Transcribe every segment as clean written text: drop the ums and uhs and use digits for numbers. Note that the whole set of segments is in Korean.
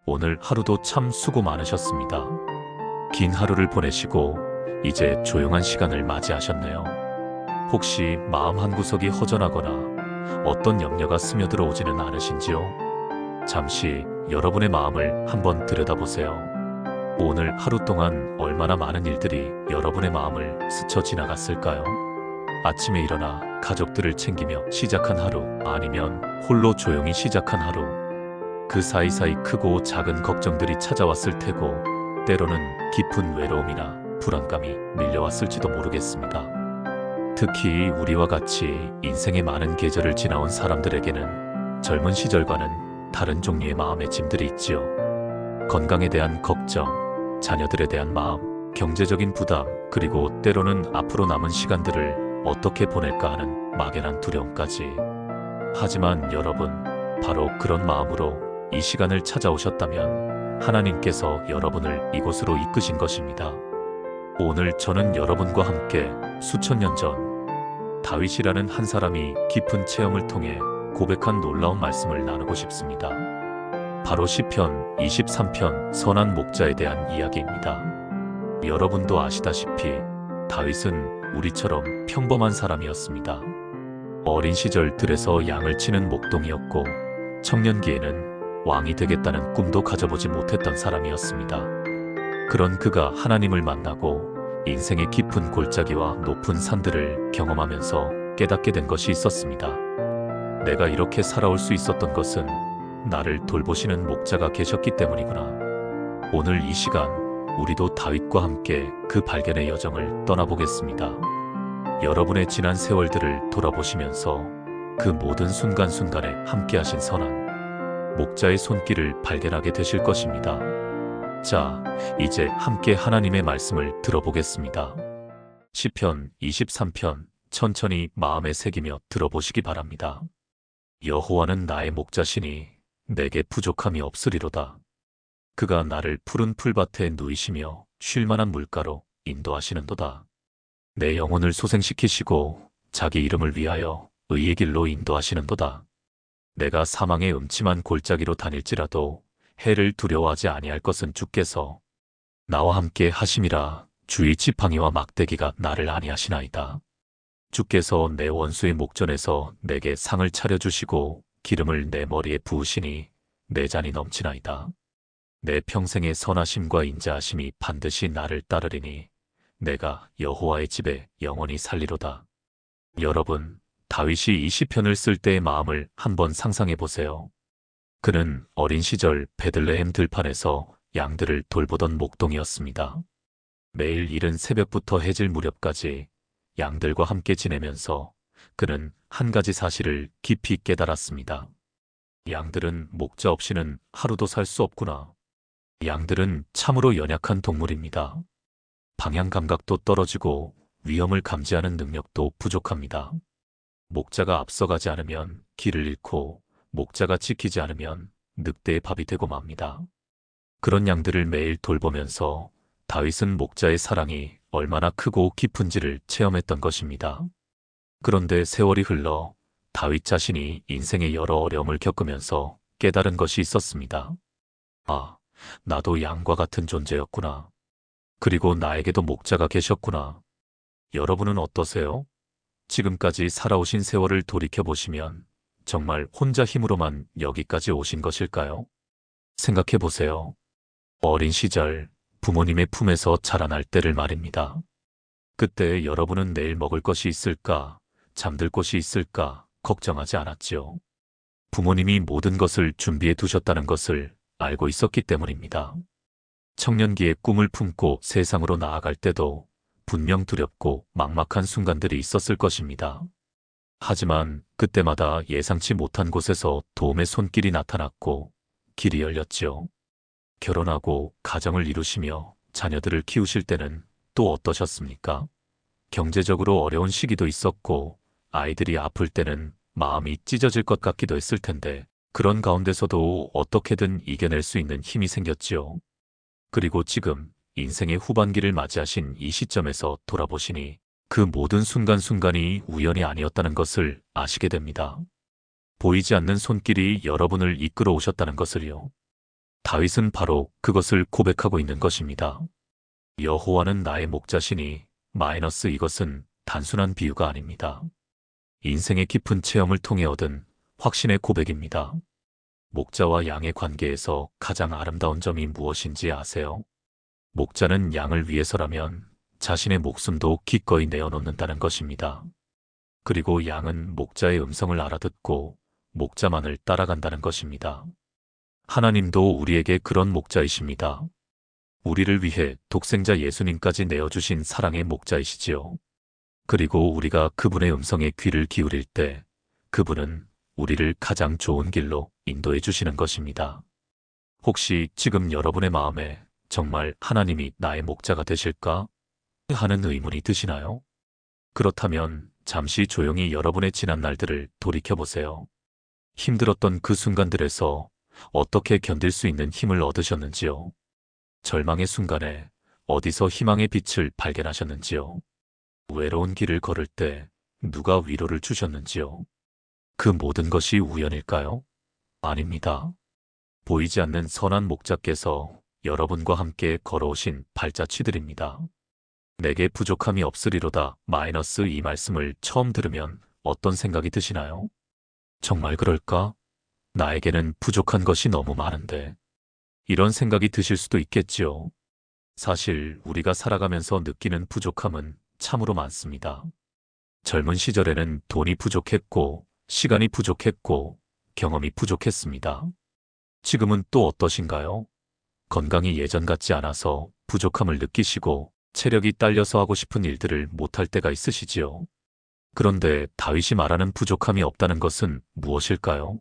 오늘 하루도 참 수고 많으셨습니다. 긴 하루를 보내시고 이제 조용한 시간을 맞이하셨네요. 혹시 마음 한구석이 허전하거나 어떤 염려가 스며들어 오지는 않으신지요? 잠시 여러분의 마음을 한번 들여다보세요. 오늘 하루 동안 얼마나 많은 일들이 여러분의 마음을 스쳐 지나갔을까요? 아침에 일어나 가족들을 챙기며 시작한 하루, 아니면 홀로 조용히 시작한 하루. 그 사이사이 크고 작은 걱정들이 찾아왔을 테고, 때로는 깊은 외로움이나 불안감이 밀려왔을지도 모르겠습니다. 특히 우리와 같이 인생의 많은 계절을 지나온 사람들에게는 젊은 시절과는 다른 종류의 마음의 짐들이 있지요. 건강에 대한 걱정, 자녀들에 대한 마음, 경제적인 부담, 그리고 때로는 앞으로 남은 시간들을 어떻게 보낼까 하는 막연한 두려움까지. 하지만 여러분, 바로 그런 마음으로 이 시간을 찾아오셨다면 하나님께서 여러분을 이곳으로 이끄신 것입니다. 오늘 저는 여러분과 함께 수천 년 전 다윗이라는 한 사람이 깊은 체험을 통해 고백한 놀라운 말씀을 나누고 싶습니다. 바로 시편 23편 선한 목자에 대한 이야기입니다. 여러분도 아시다시피 다윗은 우리처럼 평범한 사람이었습니다. 어린 시절 들에서 양을 치는 목동이었고 청년기에는 왕이 되겠다는 꿈도 가져보지 못했던 사람이었습니다. 그런 그가 하나님을 만나고 인생의 깊은 골짜기와 높은 산들을 경험하면서 깨닫게 된 것이 있었습니다. 내가 이렇게 살아올 수 있었던 것은 나를 돌보시는 목자가 계셨기 때문이구나. 오늘 이 시간 우리도 다윗과 함께 그 발견의 여정을 떠나보겠습니다. 여러분의 지난 세월들을 돌아보시면서 그 모든 순간순간에 함께하신 선한 목자의 손길을 발견하게 되실 것입니다. 자, 이제 함께 하나님의 말씀을 들어보겠습니다. 시편 23편 천천히 마음에 새기며 들어보시기 바랍니다. 여호와는 나의 목자시니 내게 부족함이 없으리로다. 그가 나를 푸른 풀밭에 누이시며 쉴만한 물가로 인도하시는도다. 내 영혼을 소생시키시고 자기 이름을 위하여 의의 길로 인도하시는도다. 내가 사망의 음침한 골짜기로 다닐지라도 해를 두려워하지 아니할 것은 주께서 나와 함께 하심이라. 주의 지팡이와 막대기가 나를 안위하시나이다. 주께서 내 원수의 목전에서 내게 상을 차려주시고 기름을 내 머리에 부으시니 내 잔이 넘치나이다. 내 평생의 선하심과 인자하심이 반드시 나를 따르리니 내가 여호와의 집에 영원히 살리로다. 여러분, 다윗이 이 시편을 쓸 때의 마음을 한번 상상해 보세요. 그는 어린 시절 베들레헴 들판에서 양들을 돌보던 목동이었습니다. 매일 이른 새벽부터 해질 무렵까지 양들과 함께 지내면서 그는 한 가지 사실을 깊이 깨달았습니다. 양들은 목자 없이는 하루도 살 수 없구나. 양들은 참으로 연약한 동물입니다. 방향 감각도 떨어지고 위험을 감지하는 능력도 부족합니다. 목자가 앞서가지 않으면 길을 잃고 목자가 지키지 않으면 늑대의 밥이 되고 맙니다. 그런 양들을 매일 돌보면서 다윗은 목자의 사랑이 얼마나 크고 깊은지를 체험했던 것입니다. 그런데 세월이 흘러 다윗 자신이 인생의 여러 어려움을 겪으면서 깨달은 것이 있었습니다. 아, 나도 양과 같은 존재였구나. 그리고 나에게도 목자가 계셨구나. 여러분은 어떠세요? 지금까지 살아오신 세월을 돌이켜보시면 정말 혼자 힘으로만 여기까지 오신 것일까요? 생각해 보세요. 어린 시절 부모님의 품에서 자라날 때를 말입니다. 그때 여러분은 내일 먹을 것이 있을까, 잠들 곳이 있을까 걱정하지 않았지요. 부모님이 모든 것을 준비해 두셨다는 것을 알고 있었기 때문입니다. 청년기에 꿈을 품고 세상으로 나아갈 때도 분명 두렵고 막막한 순간들이 있었을 것입니다. 하지만 그때마다 예상치 못한 곳에서 도움의 손길이 나타났고 길이 열렸지요. 결혼하고 가정을 이루시며 자녀들을 키우실 때는 또 어떠셨습니까? 경제적으로 어려운 시기도 있었고 아이들이 아플 때는 마음이 찢어질 것 같기도 했을 텐데 그런 가운데서도 어떻게든 이겨낼 수 있는 힘이 생겼지요. 그리고 지금 인생의 후반기를 맞이하신 이 시점에서 돌아보시니 그 모든 순간순간이 우연이 아니었다는 것을 아시게 됩니다. 보이지 않는 손길이 여러분을 이끌어 오셨다는 것을요. 다윗은 바로 그것을 고백하고 있는 것입니다. 여호와는 나의 목자시니 마이너스 이것은 단순한 비유가 아닙니다. 인생의 깊은 체험을 통해 얻은 확신의 고백입니다. 목자와 양의 관계에서 가장 아름다운 점이 무엇인지 아세요? 목자는 양을 위해서라면 자신의 목숨도 기꺼이 내어놓는다는 것입니다. 그리고 양은 목자의 음성을 알아듣고 목자만을 따라간다는 것입니다. 하나님도 우리에게 그런 목자이십니다. 우리를 위해 독생자 예수님까지 내어주신 사랑의 목자이시지요. 그리고 우리가 그분의 음성에 귀를 기울일 때 그분은 우리를 가장 좋은 길로 인도해 주시는 것입니다. 혹시 지금 여러분의 마음에 정말 하나님이 나의 목자가 되실까? 하는 의문이 드시나요? 그렇다면 잠시 조용히 여러분의 지난 날들을 돌이켜보세요. 힘들었던 그 순간들에서 어떻게 견딜 수 있는 힘을 얻으셨는지요? 절망의 순간에 어디서 희망의 빛을 발견하셨는지요? 외로운 길을 걸을 때 누가 위로를 주셨는지요? 그 모든 것이 우연일까요? 아닙니다. 보이지 않는 선한 목자께서 여러분과 함께 걸어오신 발자취들입니다. 내게 부족함이 없으리로다 마이너스 이 말씀을 처음 들으면 어떤 생각이 드시나요? 정말 그럴까? 나에게는 부족한 것이 너무 많은데. 이런 생각이 드실 수도 있겠지요. 사실 우리가 살아가면서 느끼는 부족함은 참으로 많습니다. 젊은 시절에는 돈이 부족했고, 시간이 부족했고, 경험이 부족했습니다. 지금은 또 어떠신가요? 건강이 예전 같지 않아서 부족함을 느끼시고, 체력이 딸려서 하고 싶은 일들을 못할 때가 있으시지요. 그런데 다윗이 말하는 부족함이 없다는 것은 무엇일까요?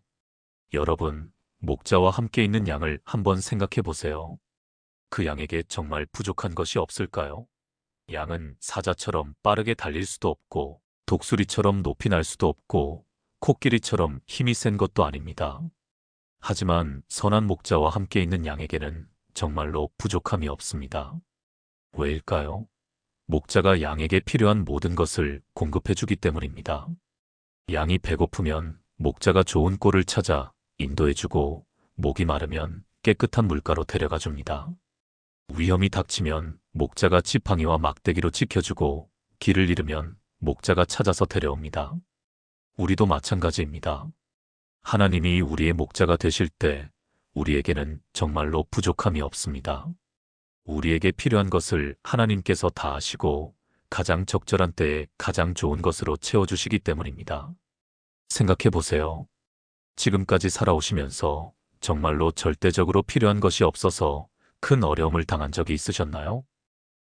여러분, 목자와 함께 있는 양을 한번 생각해 보세요. 그 양에게 정말 부족한 것이 없을까요? 양은 사자처럼 빠르게 달릴 수도 없고, 독수리처럼 높이 날 수도 없고, 코끼리처럼 힘이 센 것도 아닙니다. 하지만 선한 목자와 함께 있는 양에게는 정말로 부족함이 없습니다. 왜일까요? 목자가 양에게 필요한 모든 것을 공급해주기 때문입니다. 양이 배고프면 목자가 좋은 꼴을 찾아 인도해주고, 목이 마르면 깨끗한 물가로 데려가 줍니다. 위험이 닥치면 목자가 지팡이와 막대기로 지켜주고, 길을 잃으면 목자가 찾아서 데려옵니다. 우리도 마찬가지입니다. 하나님이 우리의 목자가 되실 때 우리에게는 정말로 부족함이 없습니다. 우리에게 필요한 것을 하나님께서 다 아시고 가장 적절한 때에 가장 좋은 것으로 채워주시기 때문입니다. 생각해 보세요. 지금까지 살아오시면서 정말로 절대적으로 필요한 것이 없어서 큰 어려움을 당한 적이 있으셨나요?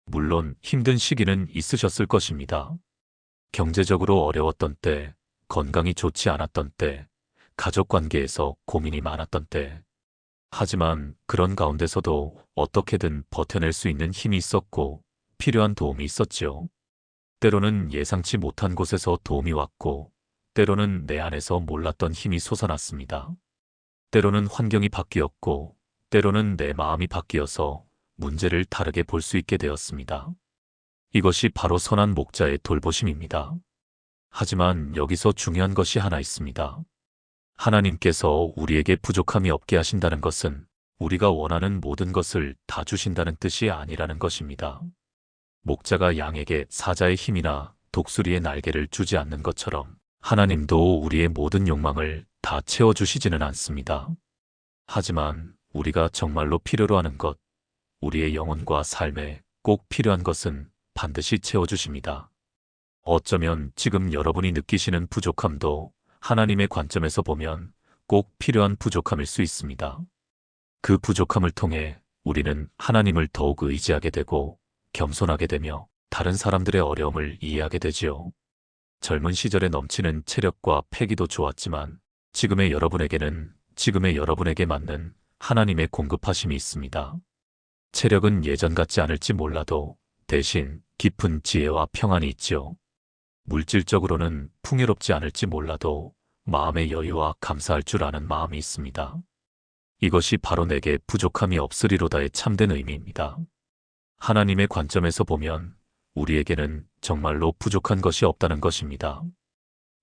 물론 힘든 시기는 있으셨을 것입니다. 경제적으로 어려웠던 때, 건강이 좋지 않았던 때, 가족 관계에서 고민이 많았던 때. 하지만 그런 가운데서도 어떻게든 버텨낼 수 있는 힘이 있었고 필요한 도움이 있었지요. 때로는 예상치 못한 곳에서 도움이 왔고 때로는 내 안에서 몰랐던 힘이 솟아났습니다. 때로는 환경이 바뀌었고 때로는 내 마음이 바뀌어서 문제를 다르게 볼 수 있게 되었습니다. 이것이 바로 선한 목자의 돌보심입니다. 하지만 여기서 중요한 것이 하나 있습니다. 하나님께서 우리에게 부족함이 없게 하신다는 것은 우리가 원하는 모든 것을 다 주신다는 뜻이 아니라는 것입니다. 목자가 양에게 사자의 힘이나 독수리의 날개를 주지 않는 것처럼 하나님도 우리의 모든 욕망을 다 채워주시지는 않습니다. 하지만 우리가 정말로 필요로 하는 것, 우리의 영혼과 삶에 꼭 필요한 것은 반드시 채워주십니다. 어쩌면 지금 여러분이 느끼시는 부족함도 하나님의 관점에서 보면 꼭 필요한 부족함일 수 있습니다. 그 부족함을 통해 우리는 하나님을 더욱 의지하게 되고 겸손하게 되며 다른 사람들의 어려움을 이해하게 되지요. 젊은 시절에 넘치는 체력과 패기도 좋았지만 지금의 여러분에게 맞는 하나님의 공급하심이 있습니다. 체력은 예전 같지 않을지 몰라도 대신 깊은 지혜와 평안이 있지요. 물질적으로는 풍요롭지 않을지 몰라도 마음의 여유와 감사할 줄 아는 마음이 있습니다. 이것이 바로 내게 부족함이 없으리로다의 참된 의미입니다. 하나님의 관점에서 보면 우리에게는 정말로 부족한 것이 없다는 것입니다.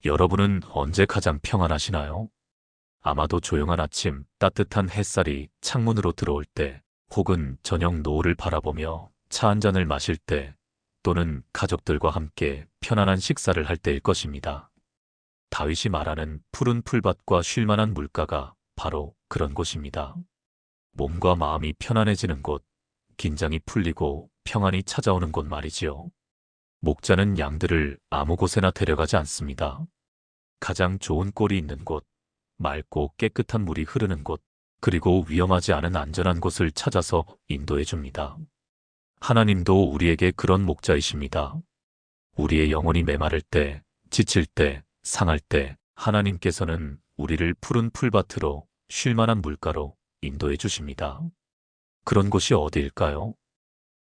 여러분은 언제 가장 평안하시나요? 아마도 조용한 아침 따뜻한 햇살이 창문으로 들어올 때, 혹은 저녁 노을을 바라보며 차 한 잔을 마실 때, 또는 가족들과 함께 편안한 식사를 할 때일 것입니다. 다윗이 말하는 푸른 풀밭과 쉴만한 물가가 바로 그런 곳입니다. 몸과 마음이 편안해지는 곳, 긴장이 풀리고 평안이 찾아오는 곳 말이지요. 목자는 양들을 아무 곳에나 데려가지 않습니다. 가장 좋은 꼴이 있는 곳, 맑고 깨끗한 물이 흐르는 곳, 그리고 위험하지 않은 안전한 곳을 찾아서 인도해 줍니다. 하나님도 우리에게 그런 목자이십니다. 우리의 영혼이 메마를 때, 지칠 때, 상할 때, 하나님께서는 우리를 푸른 풀밭으로 쉴만한 물가로 인도해 주십니다. 그런 곳이 어디일까요?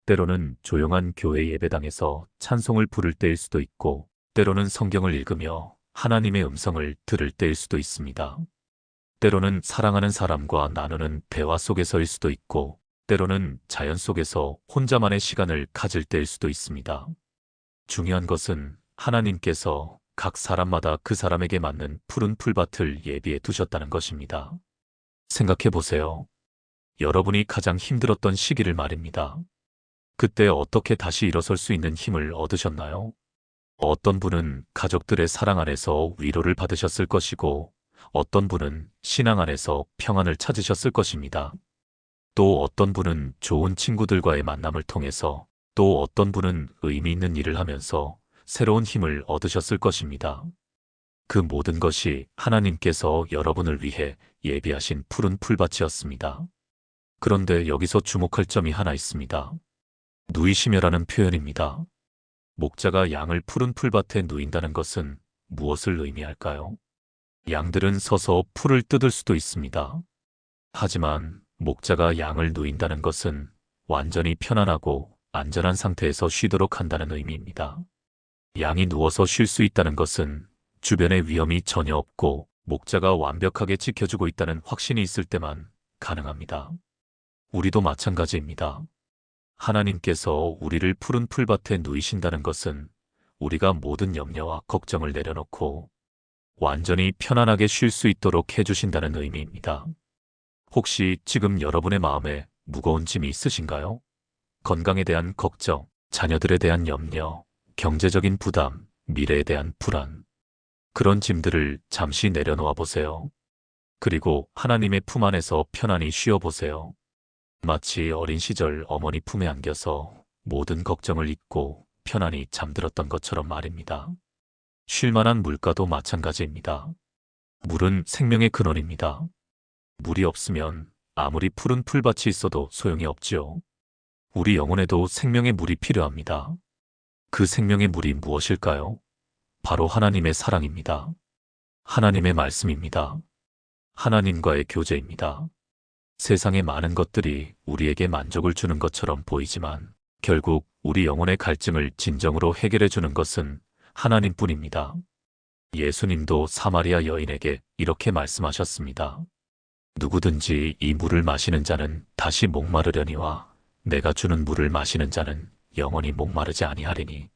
때로는 조용한 교회 예배당에서 찬송을 부를 때일 수도 있고, 때로는 성경을 읽으며 하나님의 음성을 들을 때일 수도 있습니다. 때로는 사랑하는 사람과 나누는 대화 속에서일 수도 있고, 때로는 자연 속에서 혼자만의 시간을 가질 때일 수도 있습니다. 중요한 것은 하나님께서 각 사람마다 그 사람에게 맞는 푸른 풀밭을 예비해 두셨다는 것입니다. 생각해 보세요. 여러분이 가장 힘들었던 시기를 말입니다. 그때 어떻게 다시 일어설 수 있는 힘을 얻으셨나요? 어떤 분은 가족들의 사랑 안에서 위로를 받으셨을 것이고, 어떤 분은 신앙 안에서 평안을 찾으셨을 것입니다. 또 어떤 분은 좋은 친구들과의 만남을 통해서, 또 어떤 분은 의미 있는 일을 하면서 새로운 힘을 얻으셨을 것입니다. 그 모든 것이 하나님께서 여러분을 위해 예비하신 푸른 풀밭이었습니다. 그런데 여기서 주목할 점이 하나 있습니다. 누이시며라는 표현입니다. 목자가 양을 푸른 풀밭에 누인다는 것은 무엇을 의미할까요? 양들은 서서 풀을 뜯을 수도 있습니다. 하지만 목자가 양을 누인다는 것은 완전히 편안하고 안전한 상태에서 쉬도록 한다는 의미입니다. 양이 누워서 쉴 수 있다는 것은 주변에 위험이 전혀 없고 목자가 완벽하게 지켜주고 있다는 확신이 있을 때만 가능합니다. 우리도 마찬가지입니다. 하나님께서 우리를 푸른 풀밭에 누이신다는 것은 우리가 모든 염려와 걱정을 내려놓고 완전히 편안하게 쉴 수 있도록 해주신다는 의미입니다. 혹시 지금 여러분의 마음에 무거운 짐이 있으신가요? 건강에 대한 걱정, 자녀들에 대한 염려, 경제적인 부담, 미래에 대한 불안. 그런 짐들을 잠시 내려놓아 보세요. 그리고 하나님의 품 안에서 편안히 쉬어 보세요. 마치 어린 시절 어머니 품에 안겨서 모든 걱정을 잊고 편안히 잠들었던 것처럼 말입니다. 쉴만한 물가도 마찬가지입니다. 물은 생명의 근원입니다. 물이 없으면 아무리 푸른 풀밭이 있어도 소용이 없지요. 우리 영혼에도 생명의 물이 필요합니다. 그 생명의 물이 무엇일까요? 바로 하나님의 사랑입니다. 하나님의 말씀입니다. 하나님과의 교제입니다. 세상의 많은 것들이 우리에게 만족을 주는 것처럼 보이지만 결국 우리 영혼의 갈증을 진정으로 해결해 주는 것은 하나님뿐입니다. 예수님도 사마리아 여인에게 이렇게 말씀하셨습니다. 누구든지 이 물을 마시는 자는 다시 목마르려니와 내가 주는 물을 마시는 자는 영원히 목마르지 아니하리니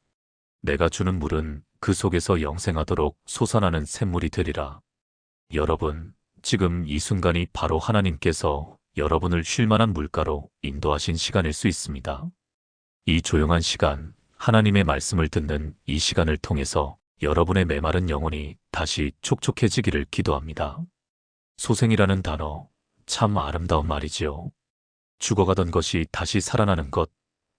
내가 주는 물은 그 속에서 영생하도록 솟아나는 샘물이 되리라. 여러분, 지금 이 순간이 바로 하나님께서 여러분을 쉴만한 물가로 인도하신 시간일 수 있습니다. 이 조용한 시간, 하나님의 말씀을 듣는 이 시간을 통해서 여러분의 메마른 영혼이 다시 촉촉해지기를 기도합니다. 소생이라는 단어, 참 아름다운 말이지요. 죽어가던 것이 다시 살아나는 것,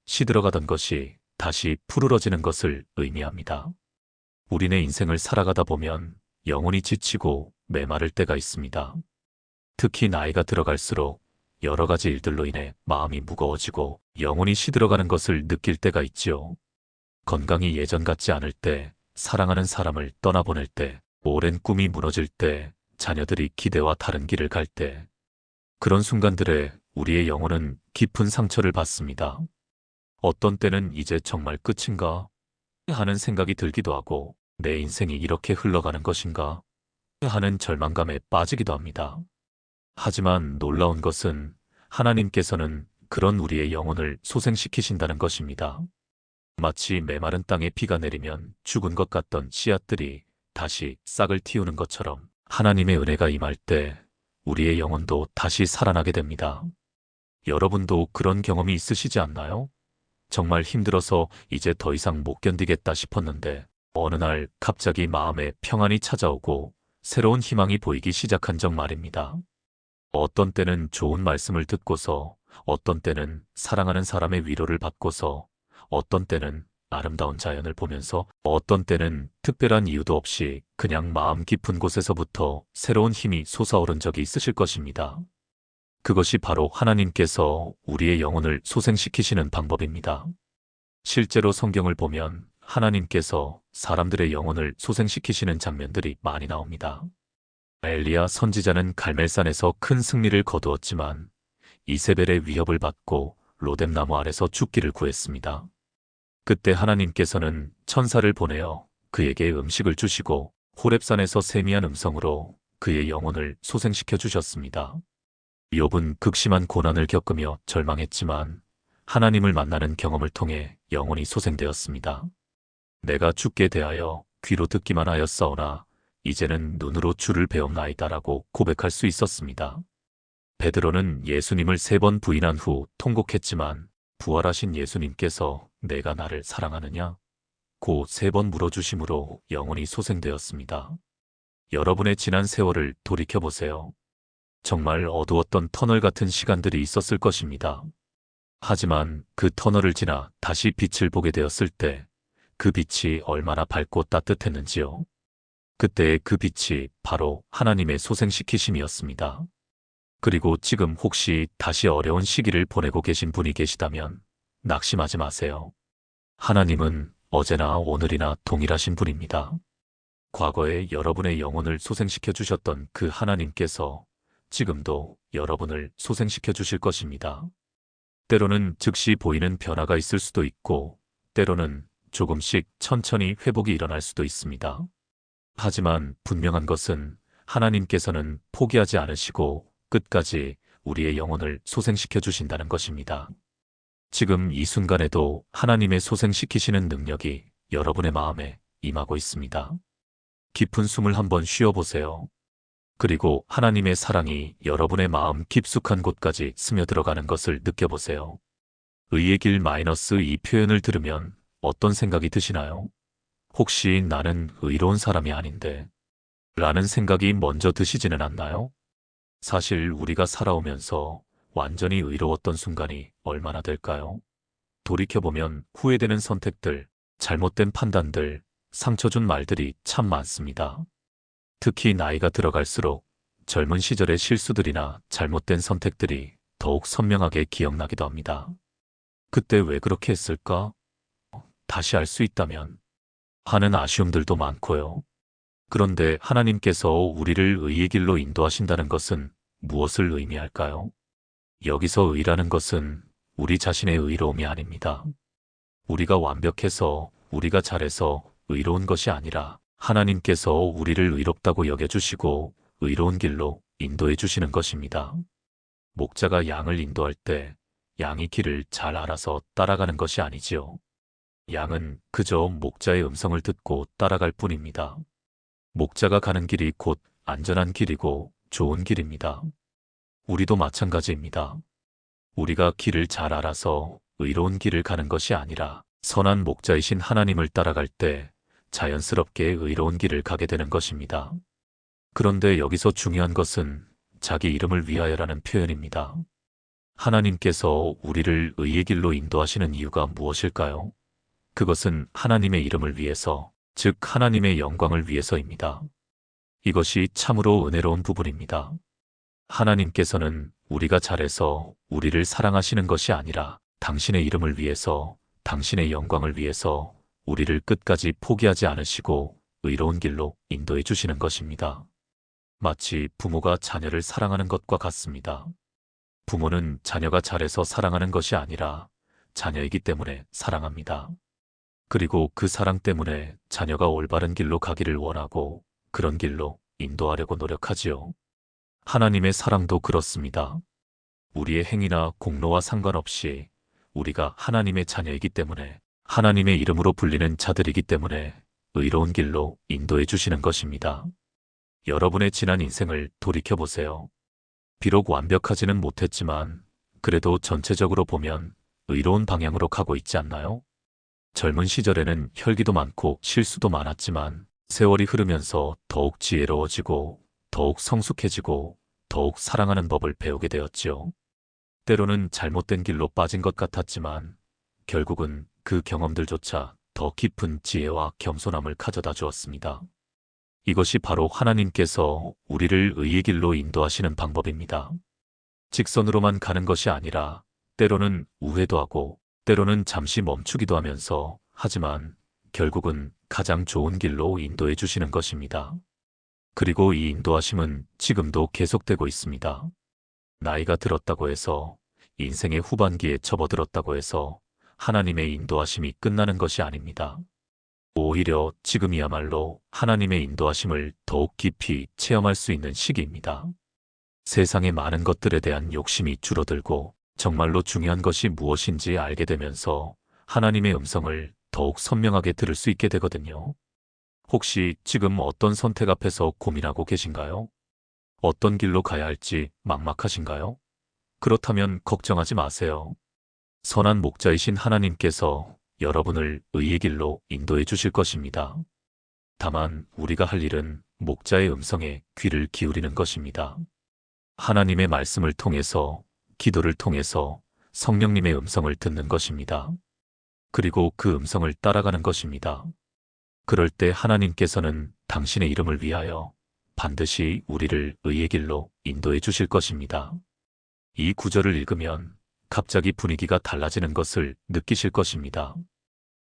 시들어가던 것이 다시 푸르러지는 것을 의미합니다. 우리네 인생을 살아가다 보면 영혼이 지치고 메마를 때가 있습니다. 특히 나이가 들어갈수록 여러 가지 일들로 인해 마음이 무거워지고 영혼이 시들어가는 것을 느낄 때가 있지요. 건강이 예전 같지 않을 때, 사랑하는 사람을 떠나보낼 때, 오랜 꿈이 무너질 때, 자녀들이 기대와 다른 길을 갈 때, 그런 순간들에 우리의 영혼은 깊은 상처를 받습니다. 어떤 때는 이제 정말 끝인가 하는 생각이 들기도 하고 내 인생이 이렇게 흘러가는 것인가 하는 절망감에 빠지기도 합니다. 하지만 놀라운 것은 하나님께서는 그런 우리의 영혼을 소생시키신다는 것입니다. 마치 메마른 땅에 비가 내리면 죽은 것 같던 씨앗들이 다시 싹을 틔우는 것처럼 하나님의 은혜가 임할 때 우리의 영혼도 다시 살아나게 됩니다. 여러분도 그런 경험이 있으시지 않나요? 정말 힘들어서 이제 더 이상 못 견디겠다 싶었는데 어느 날 갑자기 마음에 평안이 찾아오고 새로운 희망이 보이기 시작한 적 말입니다. 어떤 때는 좋은 말씀을 듣고서, 어떤 때는 사랑하는 사람의 위로를 받고서, 어떤 때는 아름다운 자연을 보면서, 어떤 때는 특별한 이유도 없이 그냥 마음 깊은 곳에서부터 새로운 힘이 솟아오른 적이 있으실 것입니다. 그것이 바로 하나님께서 우리의 영혼을 소생시키시는 방법입니다. 실제로 성경을 보면 하나님께서 사람들의 영혼을 소생시키시는 장면들이 많이 나옵니다. 엘리야 선지자는 갈멜산에서 큰 승리를 거두었지만 이세벨의 위협을 받고 로뎀나무 아래서 죽기를 구했습니다. 그때 하나님께서는 천사를 보내어 그에게 음식을 주시고 호렙산에서 세미한 음성으로 그의 영혼을 소생시켜 주셨습니다. 욥은 극심한 고난을 겪으며 절망했지만 하나님을 만나는 경험을 통해 영혼이 소생되었습니다. 내가 주께 대하여 귀로 듣기만 하였사오나 이제는 눈으로 주를 배움나이다라고 고백할 수 있었습니다. 베드로는 예수님을 3번 부인한 후 통곡했지만 부활하신 예수님께서 내가 나를 사랑하느냐? 고 3번 물어주심으로 영혼이 소생되었습니다. 여러분의 지난 세월을 돌이켜보세요. 정말 어두웠던 터널 같은 시간들이 있었을 것입니다. 하지만 그 터널을 지나 다시 빛을 보게 되었을 때 그 빛이 얼마나 밝고 따뜻했는지요. 그때의 그 빛이 바로 하나님의 소생시키심이었습니다. 그리고 지금 혹시 다시 어려운 시기를 보내고 계신 분이 계시다면 낙심하지 마세요. 하나님은 어제나 오늘이나 동일하신 분입니다. 과거에 여러분의 영혼을 소생시켜 주셨던 그 하나님께서 지금도 여러분을 소생시켜 주실 것입니다. 때로는 즉시 보이는 변화가 있을 수도 있고, 때로는 조금씩 천천히 회복이 일어날 수도 있습니다. 하지만 분명한 것은 하나님께서는 포기하지 않으시고 끝까지 우리의 영혼을 소생시켜 주신다는 것입니다. 지금 이 순간에도 하나님의 소생시키시는 능력이 여러분의 마음에 임하고 있습니다. 깊은 숨을 한번 쉬어보세요. 그리고 하나님의 사랑이 여러분의 마음 깊숙한 곳까지 스며들어가는 것을 느껴보세요. 의의 길 -이 표현을 들으면 어떤 생각이 드시나요? 혹시 나는 의로운 사람이 아닌데 라는 생각이 먼저 드시지는 않나요? 사실 우리가 살아오면서 완전히 의로웠던 순간이 얼마나 될까요? 돌이켜보면 후회되는 선택들, 잘못된 판단들, 상처 준 말들이 참 많습니다. 특히 나이가 들어갈수록 젊은 시절의 실수들이나 잘못된 선택들이 더욱 선명하게 기억나기도 합니다. 그때 왜 그렇게 했을까? 다시 알 수 있다면 하는 아쉬움들도 많고요. 그런데 하나님께서 우리를 의의 길로 인도하신다는 것은 무엇을 의미할까요? 여기서 의라는 것은 우리 자신의 의로움이 아닙니다. 우리가 완벽해서, 우리가 잘해서 의로운 것이 아니라 하나님께서 우리를 의롭다고 여겨주시고 의로운 길로 인도해 주시는 것입니다. 목자가 양을 인도할 때 양이 길을 잘 알아서 따라가는 것이 아니지요. 양은 그저 목자의 음성을 듣고 따라갈 뿐입니다. 목자가 가는 길이 곧 안전한 길이고 좋은 길입니다. 우리도 마찬가지입니다. 우리가 길을 잘 알아서 의로운 길을 가는 것이 아니라 선한 목자이신 하나님을 따라갈 때 자연스럽게 의로운 길을 가게 되는 것입니다. 그런데 여기서 중요한 것은 자기 이름을 위하여라는 표현입니다. 하나님께서 우리를 의의 길로 인도하시는 이유가 무엇일까요? 그것은 하나님의 이름을 위해서, 즉 하나님의 영광을 위해서입니다. 이것이 참으로 은혜로운 부분입니다. 하나님께서는 우리가 잘해서 우리를 사랑하시는 것이 아니라 당신의 이름을 위해서, 당신의 영광을 위해서 우리를 끝까지 포기하지 않으시고 의로운 길로 인도해 주시는 것입니다. 마치 부모가 자녀를 사랑하는 것과 같습니다. 부모는 자녀가 잘해서 사랑하는 것이 아니라 자녀이기 때문에 사랑합니다. 그리고 그 사랑 때문에 자녀가 올바른 길로 가기를 원하고 그런 길로 인도하려고 노력하지요. 하나님의 사랑도 그렇습니다. 우리의 행위나 공로와 상관없이 우리가 하나님의 자녀이기 때문에, 하나님의 이름으로 불리는 자들이기 때문에 의로운 길로 인도해 주시는 것입니다. 여러분의 지난 인생을 돌이켜보세요. 비록 완벽하지는 못했지만 그래도 전체적으로 보면 의로운 방향으로 가고 있지 않나요? 젊은 시절에는 혈기도 많고 실수도 많았지만 세월이 흐르면서 더욱 지혜로워지고 더욱 성숙해지고 더욱 사랑하는 법을 배우게 되었지요. 때로는 잘못된 길로 빠진 것 같았지만 결국은 그 경험들조차 더 깊은 지혜와 겸손함을 가져다 주었습니다. 이것이 바로 하나님께서 우리를 의의 길로 인도하시는 방법입니다. 직선으로만 가는 것이 아니라 때로는 우회도 하고 때로는 잠시 멈추기도 하면서 하지만 결국은 가장 좋은 길로 인도해 주시는 것입니다. 그리고 이 인도하심은 지금도 계속되고 있습니다. 나이가 들었다고 해서 인생의 후반기에 접어들었다고 해서 하나님의 인도하심이 끝나는 것이 아닙니다. 오히려 지금이야말로 하나님의 인도하심을 더욱 깊이 체험할 수 있는 시기입니다. 세상의 많은 것들에 대한 욕심이 줄어들고 정말로 중요한 것이 무엇인지 알게 되면서 하나님의 음성을 더욱 선명하게 들을 수 있게 되거든요. 혹시 지금 어떤 선택 앞에서 고민하고 계신가요? 어떤 길로 가야 할지 막막하신가요? 그렇다면 걱정하지 마세요. 선한 목자이신 하나님께서 여러분을 의의 길로 인도해 주실 것입니다. 다만 우리가 할 일은 목자의 음성에 귀를 기울이는 것입니다. 하나님의 말씀을 통해서, 기도를 통해서 성령님의 음성을 듣는 것입니다. 그리고 그 음성을 따라가는 것입니다. 그럴 때 하나님께서는 당신의 이름을 위하여 반드시 우리를 의의 길로 인도해 주실 것입니다. 이 구절을 읽으면 갑자기 분위기가 달라지는 것을 느끼실 것입니다.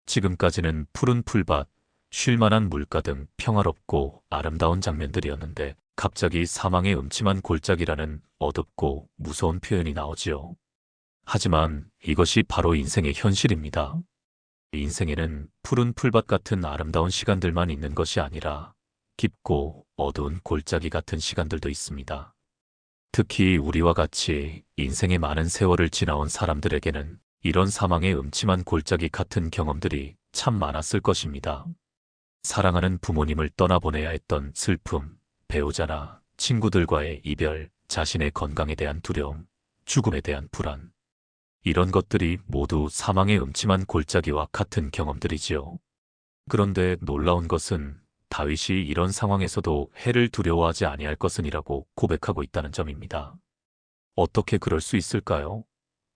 지금까지는 푸른 풀밭, 쉴만한 물가 등 평화롭고 아름다운 장면들이었는데 갑자기 사망의 음침한 골짜기라는 어둡고 무서운 표현이 나오지요. 하지만 이것이 바로 인생의 현실입니다. 인생에는 푸른 풀밭 같은 아름다운 시간들만 있는 것이 아니라 깊고 어두운 골짜기 같은 시간들도 있습니다. 특히 우리와 같이 인생의 많은 세월을 지나온 사람들에게는 이런 사망의 음침한 골짜기 같은 경험들이 참 많았을 것입니다. 사랑하는 부모님을 떠나보내야 했던 슬픔, 배우자나 친구들과의 이별, 자신의 건강에 대한 두려움, 죽음에 대한 불안. 이런 것들이 모두 사망의 음침한 골짜기와 같은 경험들이지요. 그런데 놀라운 것은 다윗이 이런 상황에서도 해를 두려워하지 아니할 것은이라고 고백하고 있다는 점입니다. 어떻게 그럴 수 있을까요?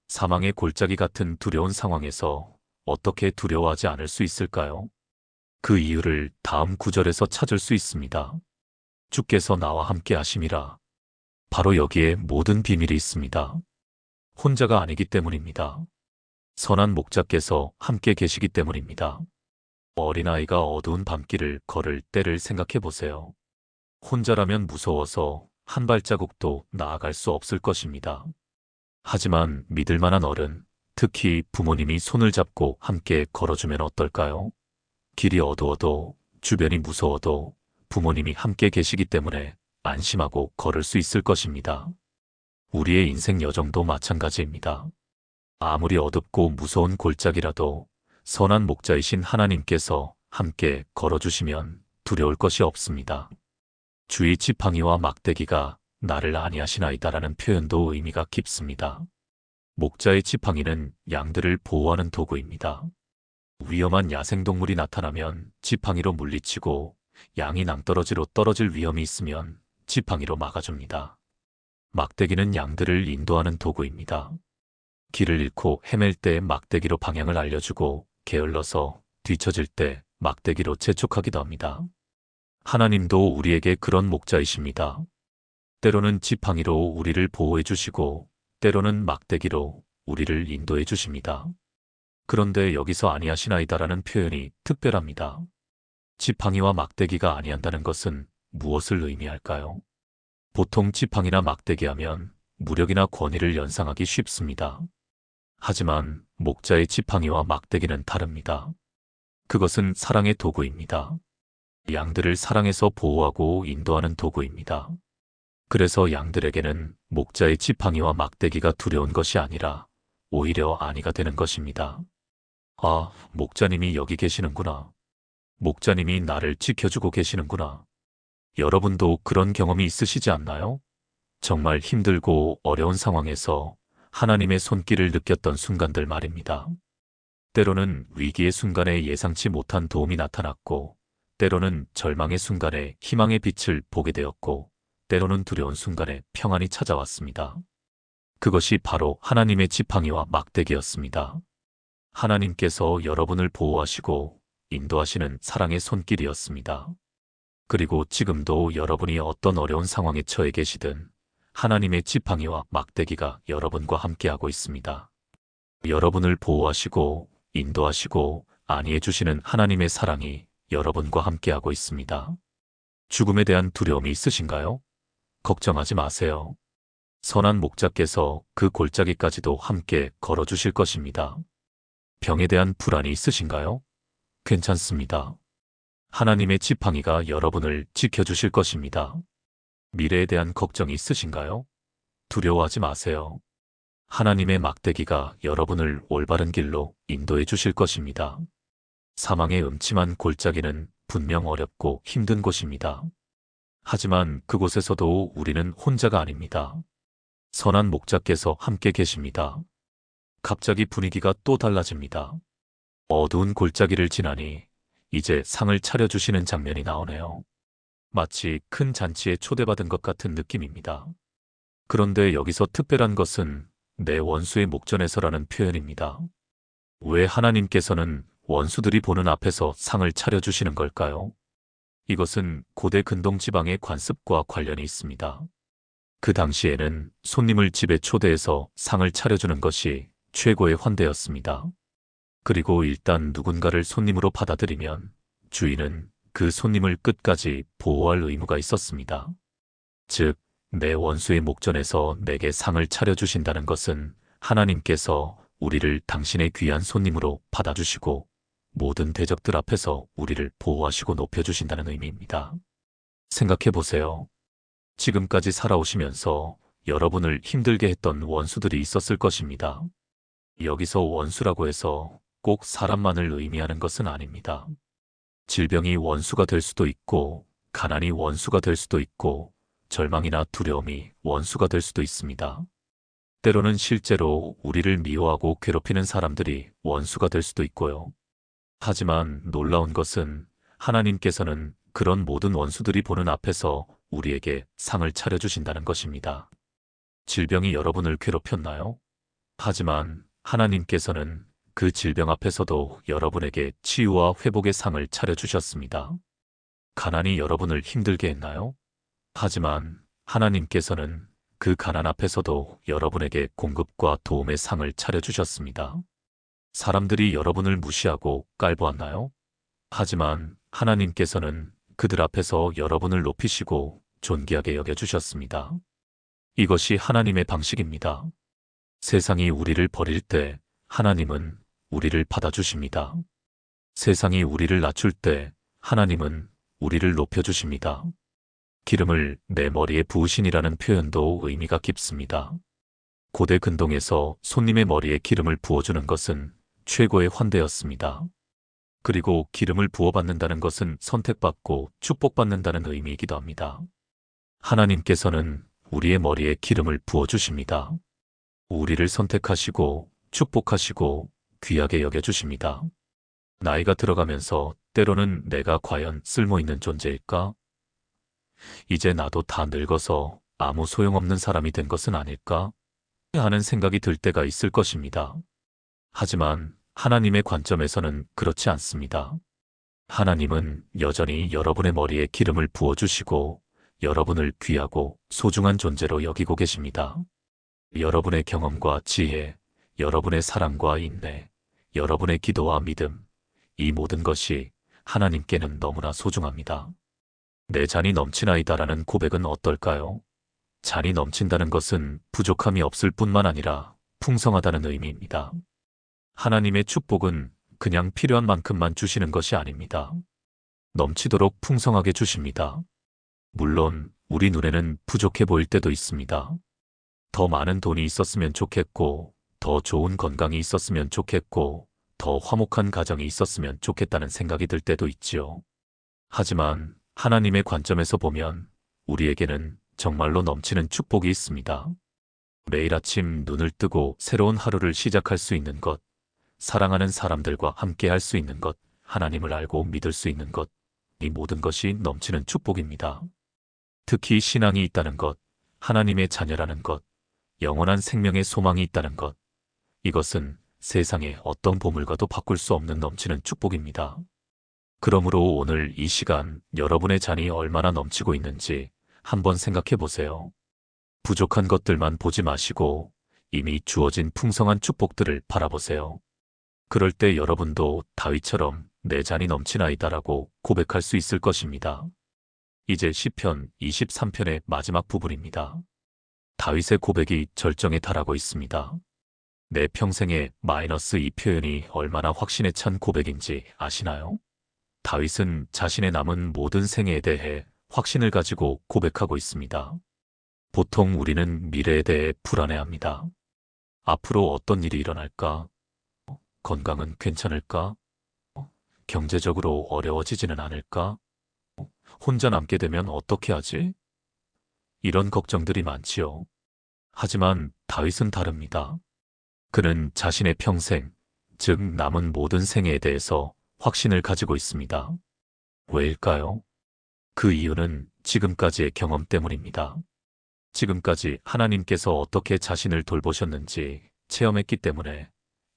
사망의 골짜기 같은 두려운 상황에서 어떻게 두려워하지 않을 수 있을까요? 그 이유를 다음 구절에서 찾을 수 있습니다. 주께서 나와 함께 하심이라. 바로 여기에 모든 비밀이 있습니다. 혼자가 아니기 때문입니다. 선한 목자께서 함께 계시기 때문입니다. 어린아이가 어두운 밤길을 걸을 때를 생각해 보세요. 혼자라면 무서워서 한 발자국도 나아갈 수 없을 것입니다. 하지만 믿을 만한 어른, 특히 부모님이 손을 잡고 함께 걸어주면 어떨까요? 길이 어두워도 주변이 무서워도 부모님이 함께 계시기 때문에 안심하고 걸을 수 있을 것입니다. 우리의 인생 여정도 마찬가지입니다. 아무리 어둡고 무서운 골짜기라도 선한 목자이신 하나님께서 함께 걸어주시면 두려울 것이 없습니다. 주의 지팡이와 막대기가 나를 안위하시나이다라는 표현도 의미가 깊습니다. 목자의 지팡이는 양들을 보호하는 도구입니다. 위험한 야생동물이 나타나면 지팡이로 물리치고 양이 낭떠러지로 떨어질 위험이 있으면 지팡이로 막아줍니다. 막대기는 양들을 인도하는 도구입니다. 길을 잃고 헤맬 때 막대기로 방향을 알려주고 게을러서 뒤처질 때 막대기로 재촉하기도 합니다. 하나님도 우리에게 그런 목자이십니다. 때로는 지팡이로 우리를 보호해 주시고 때로는 막대기로 우리를 인도해 주십니다. 그런데 여기서 아니하시나이다라는 표현이 특별합니다. 지팡이와 막대기가 아니한다는 것은 무엇을 의미할까요? 보통 지팡이나 막대기 하면 무력이나 권위를 연상하기 쉽습니다. 하지만 목자의 지팡이와 막대기는 다릅니다. 그것은 사랑의 도구입니다. 양들을 사랑해서 보호하고 인도하는 도구입니다. 그래서 양들에게는 목자의 지팡이와 막대기가 두려운 것이 아니라 오히려 안위가 되는 것입니다. 아, 목자님이 여기 계시는구나. 목자님이 나를 지켜주고 계시는구나. 여러분도 그런 경험이 있으시지 않나요? 정말 힘들고 어려운 상황에서 하나님의 손길을 느꼈던 순간들 말입니다. 때로는 위기의 순간에 예상치 못한 도움이 나타났고, 때로는 절망의 순간에 희망의 빛을 보게 되었고, 때로는 두려운 순간에 평안이 찾아왔습니다. 그것이 바로 하나님의 지팡이와 막대기였습니다. 하나님께서 여러분을 보호하시고 인도하시는 사랑의 손길이었습니다. 그리고 지금도 여러분이 어떤 어려운 상황에 처해 계시든 하나님의 지팡이와 막대기가 여러분과 함께하고 있습니다. 여러분을 보호하시고 인도하시고 안위해 주시는 하나님의 사랑이 여러분과 함께하고 있습니다. 죽음에 대한 두려움이 있으신가요? 걱정하지 마세요. 선한 목자께서 그 골짜기까지도 함께 걸어주실 것입니다. 병에 대한 불안이 있으신가요? 괜찮습니다. 하나님의 지팡이가 여러분을 지켜주실 것입니다. 미래에 대한 걱정이 있으신가요? 두려워하지 마세요. 하나님의 막대기가 여러분을 올바른 길로 인도해 주실 것입니다. 사망의 음침한 골짜기는 분명 어렵고 힘든 곳입니다. 하지만 그곳에서도 우리는 혼자가 아닙니다. 선한 목자께서 함께 계십니다. 갑자기 분위기가 또 달라집니다. 어두운 골짜기를 지나니 이제 상을 차려주시는 장면이 나오네요. 마치 큰 잔치에 초대받은 것 같은 느낌입니다. 그런데 여기서 특별한 것은 내 원수의 목전에서라는 표현입니다. 왜 하나님께서는 원수들이 보는 앞에서 상을 차려주시는 걸까요? 이것은 고대 근동 지방의 관습과 관련이 있습니다. 그 당시에는 손님을 집에 초대해서 상을 차려주는 것이 최고의 환대였습니다. 그리고 일단 누군가를 손님으로 받아들이면 주인은 그 손님을 끝까지 보호할 의무가 있었습니다. 즉, 내 원수의 목전에서 내게 상을 차려주신다는 것은 하나님께서 우리를 당신의 귀한 손님으로 받아주시고 모든 대적들 앞에서 우리를 보호하시고 높여주신다는 의미입니다. 생각해 보세요. 지금까지 살아오시면서 여러분을 힘들게 했던 원수들이 있었을 것입니다. 여기서 원수라고 해서 꼭 사람만을 의미하는 것은 아닙니다. 질병이 원수가 될 수도 있고, 가난이 원수가 될 수도 있고, 절망이나 두려움이 원수가 될 수도 있습니다. 때로는 실제로 우리를 미워하고 괴롭히는 사람들이 원수가 될 수도 있고요. 하지만 놀라운 것은 하나님께서는 그런 모든 원수들이 보는 앞에서 우리에게 상을 차려주신다는 것입니다. 질병이 여러분을 괴롭혔나요? 하지만 하나님께서는 그 질병 앞에서도 여러분에게 치유와 회복의 상을 차려주셨습니다. 가난이 여러분을 힘들게 했나요? 하지만 하나님께서는 그 가난 앞에서도 여러분에게 공급과 도움의 상을 차려주셨습니다. 사람들이 여러분을 무시하고 깔보았나요? 하지만 하나님께서는 그들 앞에서 여러분을 높이시고 존귀하게 여겨주셨습니다. 이것이 하나님의 방식입니다. 세상이 우리를 버릴 때 하나님은 우리를 받아주십니다. 세상이 우리를 낮출 때 하나님은 우리를 높여주십니다. 기름을 내 머리에 부으신이라는 표현도 의미가 깊습니다. 고대 근동에서 손님의 머리에 기름을 부어주는 것은 최고의 환대였습니다. 그리고 기름을 부어받는다는 것은 선택받고 축복받는다는 의미이기도 합니다. 하나님께서는 우리의 머리에 기름을 부어주십니다. 우리를 선택하시고 축복하시고 귀하게 여겨주십니다. 나이가 들어가면서 때로는 내가 과연 쓸모있는 존재일까? 이제 나도 다 늙어서 아무 소용없는 사람이 된 것은 아닐까? 하는 생각이 들 때가 있을 것입니다. 하지만 하나님의 관점에서는 그렇지 않습니다. 하나님은 여전히 여러분의 머리에 기름을 부어주시고 여러분을 귀하고 소중한 존재로 여기고 계십니다. 여러분의 경험과 지혜, 여러분의 사랑과 인내, 여러분의 기도와 믿음, 이 모든 것이 하나님께는 너무나 소중합니다. 내 잔이 넘치나이다라는 고백은 어떨까요? 잔이 넘친다는 것은 부족함이 없을 뿐만 아니라 풍성하다는 의미입니다. 하나님의 축복은 그냥 필요한 만큼만 주시는 것이 아닙니다. 넘치도록 풍성하게 주십니다. 물론 우리 눈에는 부족해 보일 때도 있습니다. 더 많은 돈이 있었으면 좋겠고, 더 좋은 건강이 있었으면 좋겠고, 더 화목한 가정이 있었으면 좋겠다는 생각이 들 때도 있지요. 하지만 하나님의 관점에서 보면 우리에게는 정말로 넘치는 축복이 있습니다. 매일 아침 눈을 뜨고 새로운 하루를 시작할 수 있는 것, 사랑하는 사람들과 함께 할 수 있는 것, 하나님을 알고 믿을 수 있는 것, 이 모든 것이 넘치는 축복입니다. 특히 신앙이 있다는 것, 하나님의 자녀라는 것, 영원한 생명의 소망이 있다는 것, 이것은 세상의 어떤 보물과도 바꿀 수 없는 넘치는 축복입니다. 그러므로 오늘 이 시간 여러분의 잔이 얼마나 넘치고 있는지 한번 생각해 보세요. 부족한 것들만 보지 마시고 이미 주어진 풍성한 축복들을 바라보세요. 그럴 때 여러분도 다윗처럼 내 잔이 넘치나이다라고 고백할 수 있을 것입니다. 이제 시편 23편의 마지막 부분입니다. 다윗의 고백이 절정에 달하고 있습니다. 내 평생에 -2 표현이 얼마나 확신에 찬 고백인지 아시나요? 다윗은 자신의 남은 모든 생애에 대해 확신을 가지고 고백하고 있습니다. 보통 우리는 미래에 대해 불안해합니다. 앞으로 어떤 일이 일어날까? 건강은 괜찮을까? 경제적으로 어려워지지는 않을까? 혼자 남게 되면 어떻게 하지? 이런 걱정들이 많지요. 하지만 다윗은 다릅니다. 그는 자신의 평생, 즉 남은 모든 생애에 대해서 확신을 가지고 있습니다. 왜일까요? 그 이유는 지금까지의 경험 때문입니다. 지금까지 하나님께서 어떻게 자신을 돌보셨는지 체험했기 때문에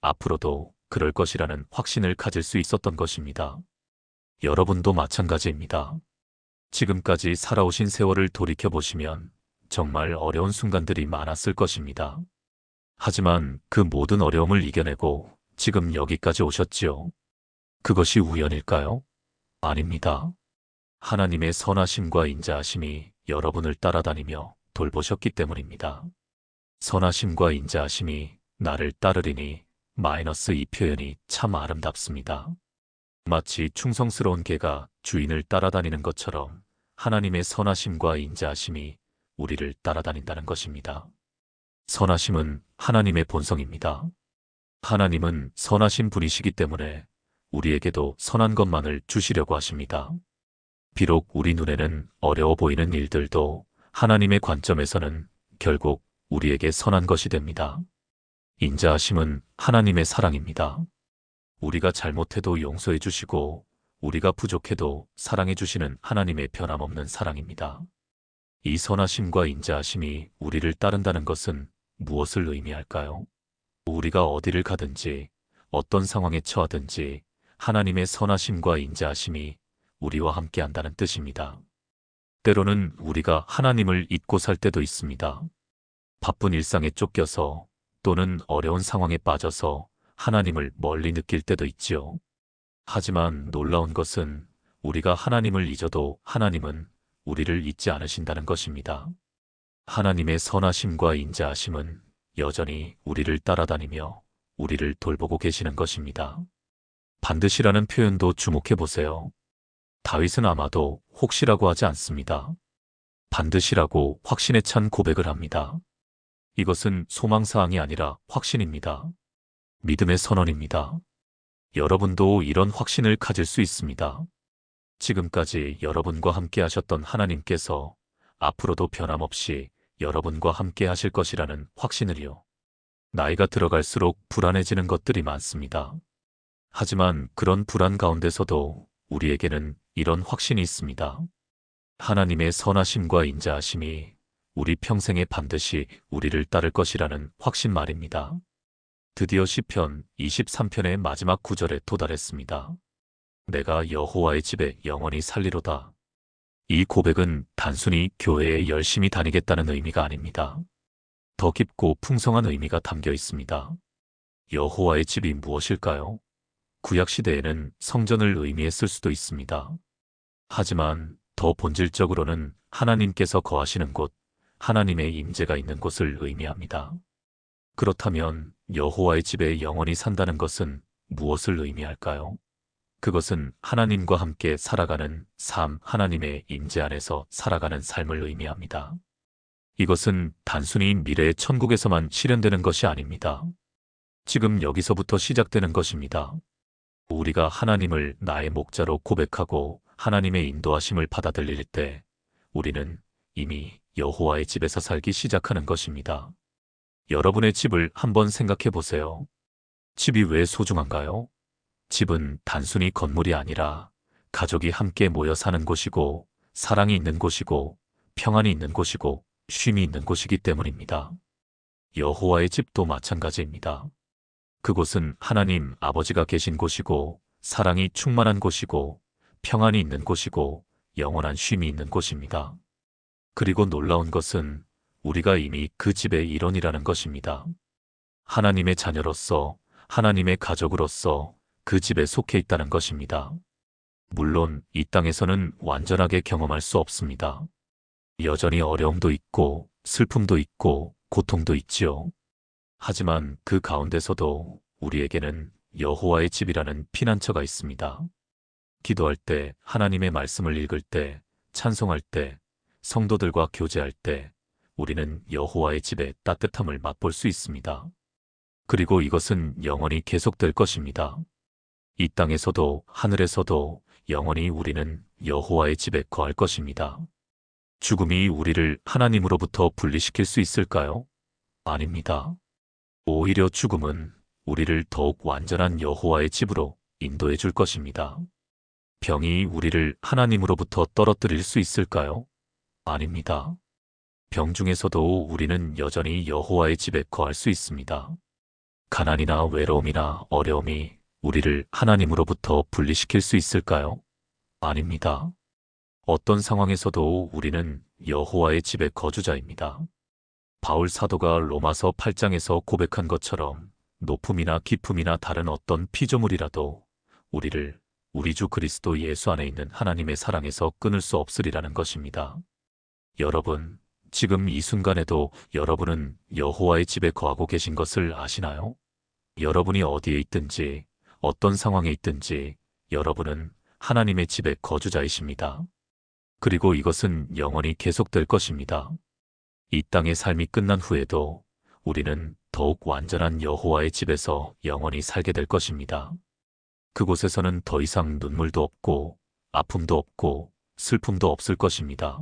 앞으로도 그럴 것이라는 확신을 가질 수 있었던 것입니다. 여러분도 마찬가지입니다. 지금까지 살아오신 세월을 돌이켜보시면 정말 어려운 순간들이 많았을 것입니다. 하지만 그 모든 어려움을 이겨내고 지금 여기까지 오셨지요. 그것이 우연일까요? 아닙니다. 하나님의 선하심과 인자하심이 여러분을 따라다니며 돌보셨기 때문입니다. 선하심과 인자하심이 나를 따르리니 -2 표현이 참 아름답습니다. 마치 충성스러운 개가 주인을 따라다니는 것처럼 하나님의 선하심과 인자하심이 우리를 따라다닌다는 것입니다. 선하심은 하나님의 본성입니다. 하나님은 선하신 분이시기 때문에 우리에게도 선한 것만을 주시려고 하십니다. 비록 우리 눈에는 어려워 보이는 일들도 하나님의 관점에서는 결국 우리에게 선한 것이 됩니다. 인자하심은 하나님의 사랑입니다. 우리가 잘못해도 용서해 주시고 우리가 부족해도 사랑해 주시는 하나님의 변함없는 사랑입니다. 이 선하심과 인자하심이 우리를 따른다는 것은 무엇을 의미할까요? 우리가 어디를 가든지 어떤 상황에 처하든지 하나님의 선하심과 인자하심이 우리와 함께 한다는 뜻입니다. 때로는 우리가 하나님을 잊고 살 때도 있습니다. 바쁜 일상에 쫓겨서 또는 어려운 상황에 빠져서 하나님을 멀리 느낄 때도 있지요. 하지만 놀라운 것은 우리가 하나님을 잊어도 하나님은 우리를 잊지 않으신다는 것입니다. 하나님의 선하심과 인자하심은 여전히 우리를 따라다니며 우리를 돌보고 계시는 것입니다. 반드시라는 표현도 주목해 보세요. 다윗은 아마도 혹시라고 하지 않습니다. 반드시라고 확신에 찬 고백을 합니다. 이것은 소망사항이 아니라 확신입니다. 믿음의 선언입니다. 여러분도 이런 확신을 가질 수 있습니다. 지금까지 여러분과 함께 하셨던 하나님께서 앞으로도 변함없이 여러분과 함께 하실 것이라는 확신을요. 나이가 들어갈수록 불안해지는 것들이 많습니다. 하지만 그런 불안 가운데서도 우리에게는 이런 확신이 있습니다. 하나님의 선하심과 인자하심이 우리 평생에 반드시 우리를 따를 것이라는 확신 말입니다. 드디어 시편 23편의 마지막 구절에 도달했습니다. 내가 여호와의 집에 영원히 살리로다. 이 고백은 단순히 교회에 열심히 다니겠다는 의미가 아닙니다. 더 깊고 풍성한 의미가 담겨 있습니다. 여호와의 집이 무엇일까요? 구약시대에는 성전을 의미했을 수도 있습니다. 하지만 더 본질적으로는 하나님께서 거하시는 곳, 하나님의 임재가 있는 곳을 의미합니다. 그렇다면 여호와의 집에 영원히 산다는 것은 무엇을 의미할까요? 그것은 하나님과 함께 살아가는 삶, 하나님의 임재 안에서 살아가는 삶을 의미합니다. 이것은 단순히 미래의 천국에서만 실현되는 것이 아닙니다. 지금 여기서부터 시작되는 것입니다. 우리가 하나님을 나의 목자로 고백하고 하나님의 인도하심을 받아들일 때 우리는 이미 여호와의 집에서 살기 시작하는 것입니다. 여러분의 집을 한번 생각해 보세요. 집이 왜 소중한가요? 집은 단순히 건물이 아니라 가족이 함께 모여 사는 곳이고, 사랑이 있는 곳이고, 평안이 있는 곳이고, 쉼이 있는 곳이기 때문입니다. 여호와의 집도 마찬가지입니다. 그곳은 하나님 아버지가 계신 곳이고, 사랑이 충만한 곳이고, 평안이 있는 곳이고, 영원한 쉼이 있는 곳입니다. 그리고 놀라운 것은 우리가 이미 그 집의 일원이라는 것입니다. 하나님의 자녀로서, 하나님의 가족으로서 그 집에 속해 있다는 것입니다. 물론 이 땅에서는 완전하게 경험할 수 없습니다. 여전히 어려움도 있고, 슬픔도 있고, 고통도 있지요. 하지만 그 가운데서도 우리에게는 여호와의 집이라는 피난처가 있습니다. 기도할 때, 하나님의 말씀을 읽을 때, 찬송할 때, 성도들과 교제할 때 우리는 여호와의 집의 따뜻함을 맛볼 수 있습니다. 그리고 이것은 영원히 계속될 것입니다. 이 땅에서도 하늘에서도 영원히 우리는 여호와의 집에 거할 것입니다. 죽음이 우리를 하나님으로부터 분리시킬 수 있을까요? 아닙니다. 오히려 죽음은 우리를 더욱 완전한 여호와의 집으로 인도해 줄 것입니다. 병이 우리를 하나님으로부터 떨어뜨릴 수 있을까요? 아닙니다. 병 중에서도 우리는 여전히 여호와의 집에 거할 수 있습니다. 가난이나 외로움이나 어려움이 우리를 하나님으로부터 분리시킬 수 있을까요? 아닙니다. 어떤 상황에서도 우리는 여호와의 집의 거주자입니다. 바울 사도가 로마서 8장에서 고백한 것처럼 높음이나 깊음이나 다른 어떤 피조물이라도 우리를 우리 주 그리스도 예수 안에 있는 하나님의 사랑에서 끊을 수 없으리라는 것입니다. 여러분, 지금 이 순간에도 여러분은 여호와의 집에 거하고 계신 것을 아시나요? 여러분이 어디에 있든지, 어떤 상황에 있든지 여러분은 하나님의 집의 거주자이십니다. 그리고 이것은 영원히 계속될 것입니다. 이 땅의 삶이 끝난 후에도 우리는 더욱 완전한 여호와의 집에서 영원히 살게 될 것입니다. 그곳에서는 더 이상 눈물도 없고, 아픔도 없고, 슬픔도 없을 것입니다.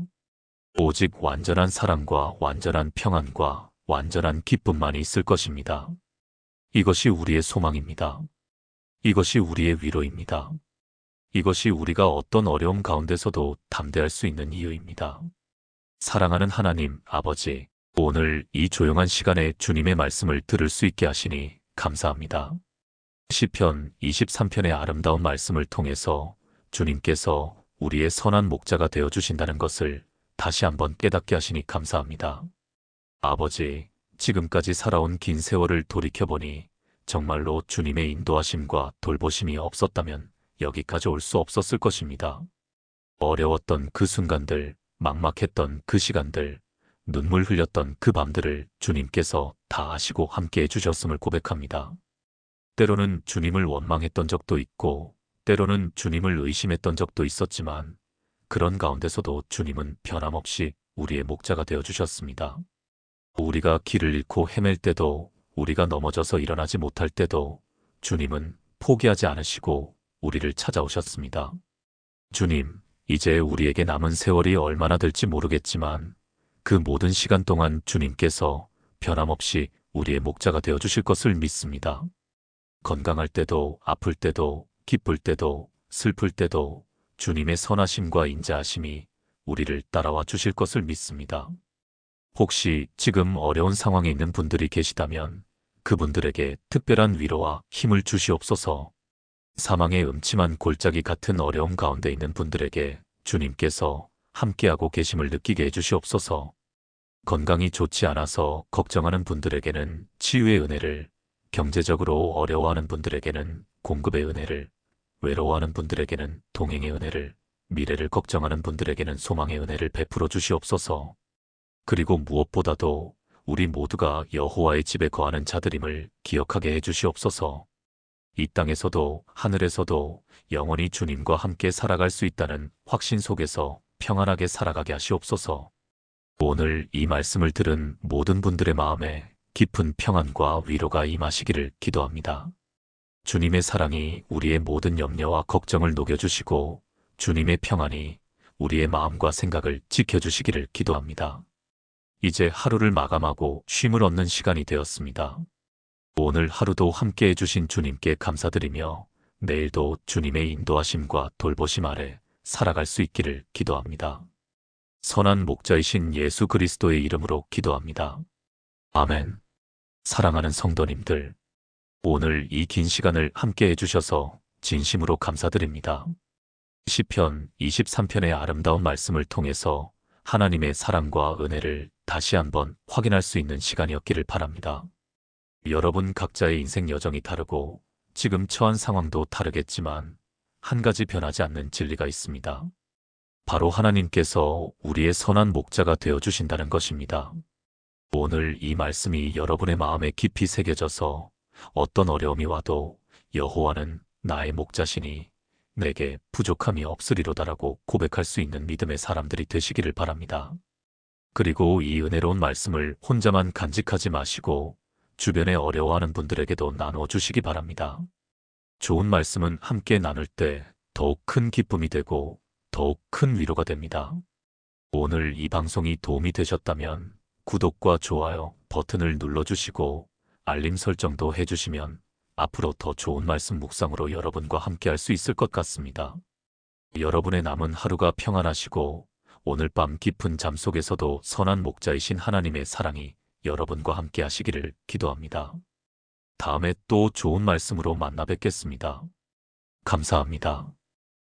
오직 완전한 사랑과 완전한 평안과 완전한 기쁨만이 있을 것입니다. 이것이 우리의 소망입니다. 이것이 우리의 위로입니다. 이것이 우리가 어떤 어려움 가운데서도 담대할 수 있는 이유입니다. 사랑하는 하나님, 아버지, 오늘 이 조용한 시간에 주님의 말씀을 들을 수 있게 하시니 감사합니다. 시편 23편의 아름다운 말씀을 통해서 주님께서 우리의 선한 목자가 되어 주신다는 것을 다시 한번 깨닫게 하시니 감사합니다. 아버지, 지금까지 살아온 긴 세월을 돌이켜보니 정말로 주님의 인도하심과 돌보심이 없었다면 여기까지 올 수 없었을 것입니다. 어려웠던 그 순간들, 막막했던 그 시간들, 눈물 흘렸던 그 밤들을 주님께서 다 아시고 함께 해주셨음을 고백합니다. 때로는 주님을 원망했던 적도 있고, 때로는 주님을 의심했던 적도 있었지만, 그런 가운데서도 주님은 변함없이 우리의 목자가 되어주셨습니다. 우리가 길을 잃고 헤맬 때도, 우리가 넘어져서 일어나지 못할 때도 주님은 포기하지 않으시고 우리를 찾아오셨습니다. 주님, 이제 우리에게 남은 세월이 얼마나 될지 모르겠지만 그 모든 시간 동안 주님께서 변함없이 우리의 목자가 되어주실 것을 믿습니다. 건강할 때도, 아플 때도, 기쁠 때도, 슬플 때도 주님의 선하심과 인자하심이 우리를 따라와 주실 것을 믿습니다. 혹시 지금 어려운 상황에 있는 분들이 계시다면 그분들에게 특별한 위로와 힘을 주시옵소서. 사망의 음침한 골짜기 같은 어려움 가운데 있는 분들에게 주님께서 함께하고 계심을 느끼게 해주시옵소서. 건강이 좋지 않아서 걱정하는 분들에게는 치유의 은혜를, 경제적으로 어려워하는 분들에게는 공급의 은혜를, 외로워하는 분들에게는 동행의 은혜를, 미래를 걱정하는 분들에게는 소망의 은혜를 베풀어 주시옵소서. 그리고 무엇보다도 우리 모두가 여호와의 집에 거하는 자들임을 기억하게 해주시옵소서. 이 땅에서도 하늘에서도 영원히 주님과 함께 살아갈 수 있다는 확신 속에서 평안하게 살아가게 하시옵소서. 오늘 이 말씀을 들은 모든 분들의 마음에 깊은 평안과 위로가 임하시기를 기도합니다. 주님의 사랑이 우리의 모든 염려와 걱정을 녹여주시고 주님의 평안이 우리의 마음과 생각을 지켜주시기를 기도합니다. 이제 하루를 마감하고 쉼을 얻는 시간이 되었습니다. 오늘 하루도 함께 해주신 주님께 감사드리며 내일도 주님의 인도하심과 돌보심 아래 살아갈 수 있기를 기도합니다. 선한 목자이신 예수 그리스도의 이름으로 기도합니다. 아멘. 사랑하는 성도님들, 오늘 이 긴 시간을 함께 해주셔서 진심으로 감사드립니다. 시편 23편의 아름다운 말씀을 통해서 하나님의 사랑과 은혜를 다시 한번 확인할 수 있는 시간이었기를 바랍니다. 여러분 각자의 인생 여정이 다르고 지금 처한 상황도 다르겠지만 한 가지 변하지 않는 진리가 있습니다. 바로 하나님께서 우리의 선한 목자가 되어주신다는 것입니다. 오늘 이 말씀이 여러분의 마음에 깊이 새겨져서 어떤 어려움이 와도 여호와는 나의 목자시니 내게 부족함이 없으리로다라고 고백할 수 있는 믿음의 사람들이 되시기를 바랍니다. 그리고 이 은혜로운 말씀을 혼자만 간직하지 마시고 주변에 어려워하는 분들에게도 나눠주시기 바랍니다. 좋은 말씀은 함께 나눌 때 더욱 큰 기쁨이 되고 더욱 큰 위로가 됩니다. 오늘 이 방송이 도움이 되셨다면 구독과 좋아요 버튼을 눌러주시고 알림 설정도 해주시면 앞으로 더 좋은 말씀 묵상으로 여러분과 함께 할 수 있을 것 같습니다. 여러분의 남은 하루가 평안하시고 오늘 밤 깊은 잠 속에서도 선한 목자이신 하나님의 사랑이 여러분과 함께 하시기를 기도합니다. 다음에 또 좋은 말씀으로 만나 뵙겠습니다. 감사합니다.